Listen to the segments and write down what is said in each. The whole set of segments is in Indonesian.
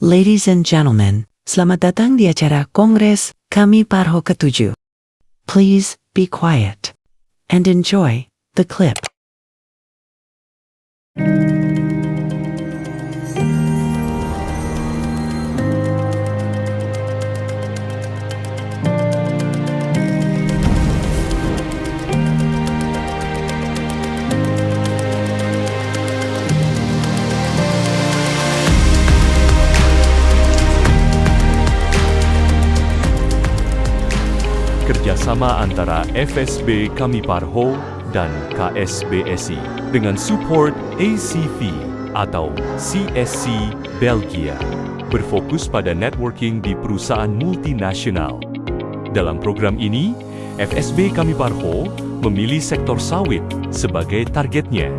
Ladies and gentlemen, selamat datang di acara Kongres Kami Parho ke-7. Please be quiet and enjoy the clip. Kerjasama antara FSB Kami Parho dan KSBSI dengan support ACV atau CSC Belgia berfokus pada networking di perusahaan multinasional. Dalam program ini, FSB Kami Parho memilih sektor sawit sebagai targetnya.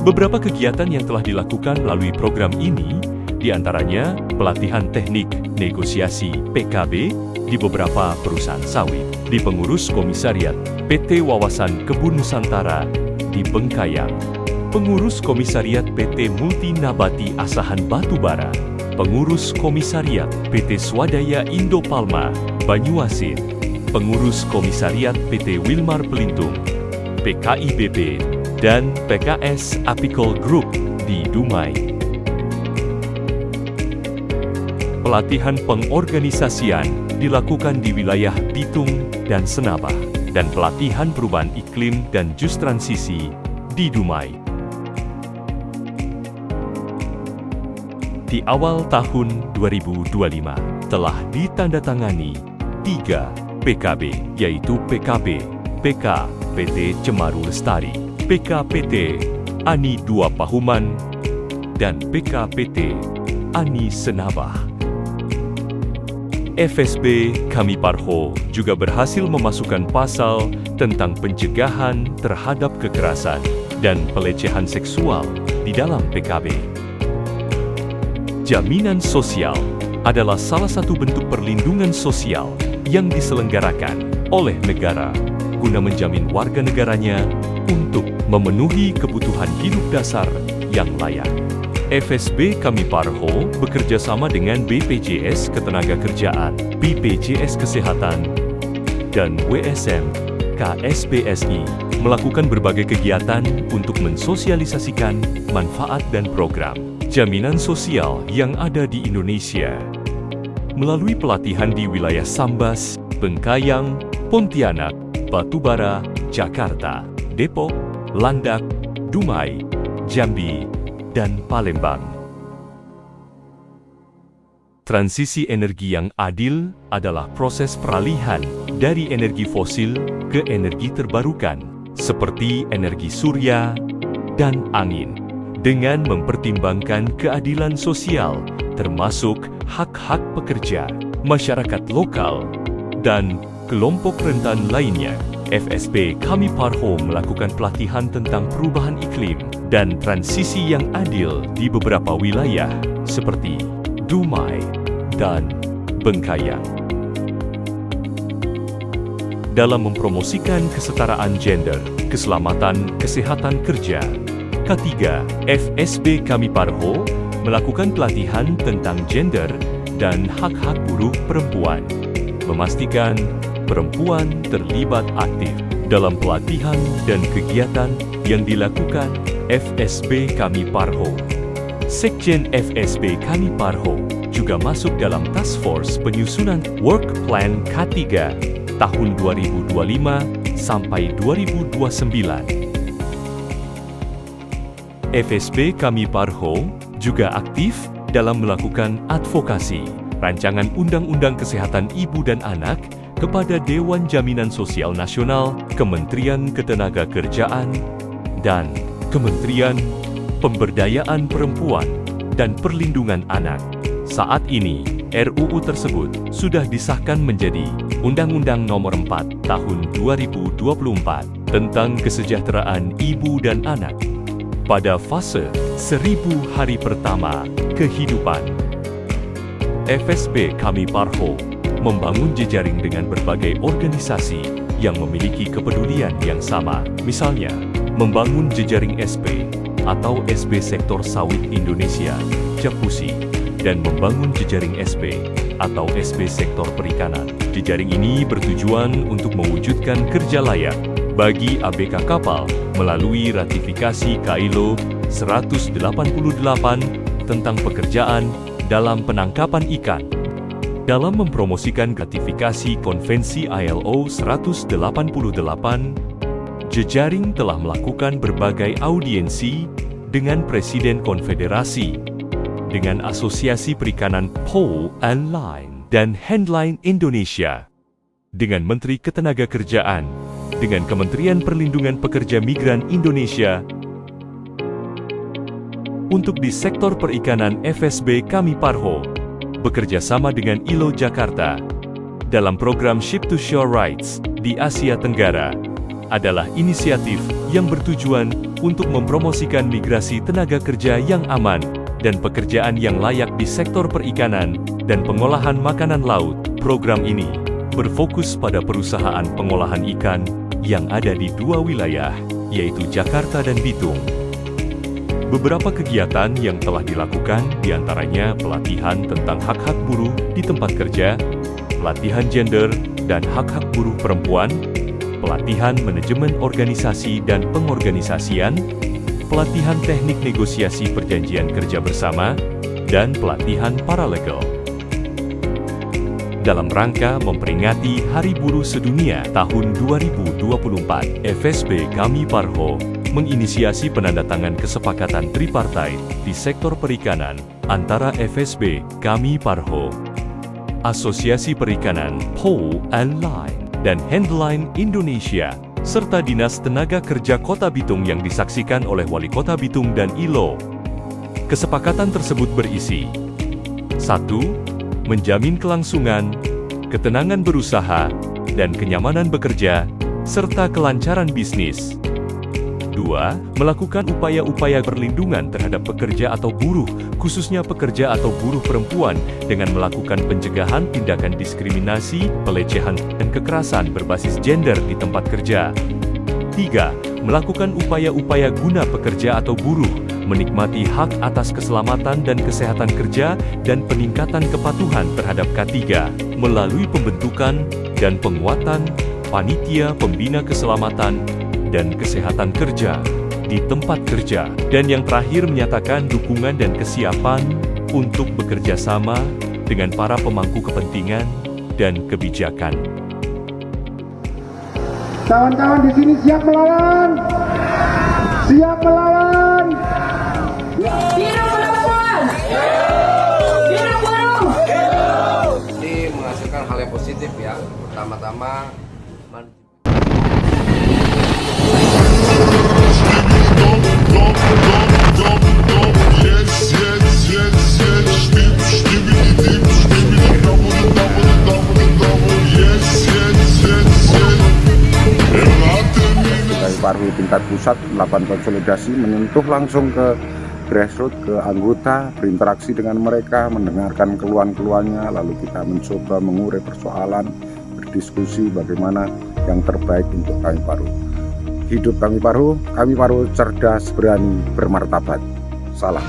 Beberapa kegiatan yang telah dilakukan melalui program ini di antaranya pelatihan teknik negosiasi PKB di beberapa perusahaan sawit, di pengurus komisariat PT Wawasan Kebun Nusantara di Bengkayang, pengurus komisariat PT Multinabati Asahan Batubara, pengurus komisariat PT Swadaya Indo Palma Banyuasin, pengurus komisariat PT Wilmar Pelintung, PKIBP, dan PKS Apicol Group di Dumai. Pelatihan pengorganisasian dilakukan di wilayah Bitung dan Senaba, dan pelatihan perubahan iklim dan just transisi di Dumai. Di awal tahun 2025 telah ditandatangani 3 PKB, yaitu PKB PK PT Cemaru Lestari, PK PT Ani 2 Pahuman, dan PK PT Ani Senabah. FSB Kami Parho juga berhasil memasukkan pasal tentang pencegahan terhadap kekerasan dan pelecehan seksual di dalam PKB. Jaminan sosial adalah salah satu bentuk perlindungan sosial yang diselenggarakan oleh negara guna menjamin warga negaranya untuk memenuhi kebutuhan hidup dasar yang layak. FSB Kami Parho bekerja sama dengan BPJS Ketenagakerjaan, BPJS Kesehatan, dan WSM KSBSI melakukan berbagai kegiatan untuk mensosialisasikan manfaat dan program jaminan sosial yang ada di Indonesia. Melalui pelatihan di wilayah Sambas, Bengkayang, Pontianak, Batubara, Jakarta, Depok, Landak, Dumai, Jambi, dan Palembang. Transisi energi yang adil adalah proses peralihan dari energi fosil ke energi terbarukan, seperti energi surya dan angin, dengan mempertimbangkan keadilan sosial, termasuk hak-hak pekerja, masyarakat lokal, dan kelompok rentan lainnya. FSB Kami Parho melakukan pelatihan tentang perubahan iklim dan transisi yang adil di beberapa wilayah seperti Dumai dan Bengkayang. Dalam mempromosikan kesetaraan gender, keselamatan kesehatan kerja, K3, FSB Kami Parho melakukan pelatihan tentang gender dan hak-hak buruh perempuan, memastikan perempuan terlibat aktif dalam pelatihan dan kegiatan yang dilakukan FSB Kami Parho. Sekjen FSB Kami Parho juga masuk dalam Task Force penyusunan Work Plan K3 tahun 2025 sampai 2029. FSB Kami Parho juga aktif dalam melakukan advokasi rancangan Undang-Undang Kesehatan Ibu dan Anak kepada Dewan Jaminan Sosial Nasional, Kementerian Ketenagakerjaan, dan Kementerian Pemberdayaan Perempuan dan Perlindungan Anak. Saat ini, RUU tersebut sudah disahkan menjadi Undang-Undang Nomor 4 Tahun 2024 tentang Kesejahteraan Ibu dan Anak pada fase 1000 hari pertama kehidupan. FSB Kami Parho membangun jejaring dengan berbagai organisasi yang memiliki kepedulian yang sama, misalnya membangun jejaring SP atau SB Sektor Sawit Indonesia, Japusi, dan membangun jejaring SB atau SB Sektor Perikanan. Jejaring ini bertujuan untuk mewujudkan kerja layak bagi ABK kapal melalui ratifikasi KILO 188 tentang pekerjaan dalam penangkapan ikan. Dalam mempromosikan ratifikasi Konvensi ILO 188, jejaring telah melakukan berbagai audiensi dengan Presiden Konfederasi, dengan Asosiasi Perikanan Pole and Line dan Handline Indonesia, dengan Menteri Ketenagakerjaan, dengan Kementerian Perlindungan Pekerja Migran Indonesia. Untuk di sektor perikanan, FSB Kami Parho bekerja sama dengan ILO Jakarta dalam program Ship to Shore Rights di Asia Tenggara adalah inisiatif yang bertujuan untuk mempromosikan migrasi tenaga kerja yang aman dan pekerjaan yang layak di sektor perikanan dan pengolahan makanan laut. Program ini berfokus pada perusahaan pengolahan ikan yang ada di dua wilayah, yaitu Jakarta dan Bitung. Beberapa kegiatan yang telah dilakukan diantaranya pelatihan tentang hak-hak buruh di tempat kerja, pelatihan gender dan hak-hak buruh perempuan, pelatihan manajemen organisasi dan pengorganisasian, pelatihan teknik negosiasi perjanjian kerja bersama, dan pelatihan paralegal. Dalam rangka memperingati Hari Buruh Sedunia tahun 2024, FSB Kami Parho menginisiasi penandatangan kesepakatan tripartite di sektor perikanan antara FSB Kami Parho, Asosiasi Perikanan Pole and Line, dan Handline Indonesia, serta Dinas Tenaga Kerja Kota Bitung yang disaksikan oleh Wali Kota Bitung dan ILO. Kesepakatan tersebut berisi 1. Menjamin kelangsungan, ketenangan berusaha, dan kenyamanan bekerja, serta kelancaran bisnis. 2. Melakukan upaya-upaya perlindungan terhadap pekerja atau buruh, khususnya pekerja atau buruh perempuan, dengan melakukan pencegahan tindakan diskriminasi, pelecehan, dan kekerasan berbasis gender di tempat kerja. 3. Melakukan upaya-upaya guna pekerja atau buruh, menikmati hak atas keselamatan dan kesehatan kerja, dan peningkatan kepatuhan terhadap K3, melalui pembentukan dan penguatan Panitia Pembina Keselamatan dan Kesehatan Kerja di tempat kerja. Dan yang terakhir menyatakan dukungan dan kesiapan untuk bekerja sama dengan para pemangku kepentingan dan kebijakan. Kawan-kawan di sini siap melawan? Siap melawan? Biru perempuan! Biru buruh! Ini menghasilkan hal yang positif ya. Pertama-tama Kami Parho tingkat pusat melakukan konsolidasi, menyentuh langsung ke grassroots, ke anggota, berinteraksi dengan mereka, mendengarkan keluhan-keluhannya, lalu kita mencoba mengurai persoalan, berdiskusi bagaimana yang terbaik untuk Kami Parho. Hidup Kami Parho cerdas, berani, bermartabat. Salam.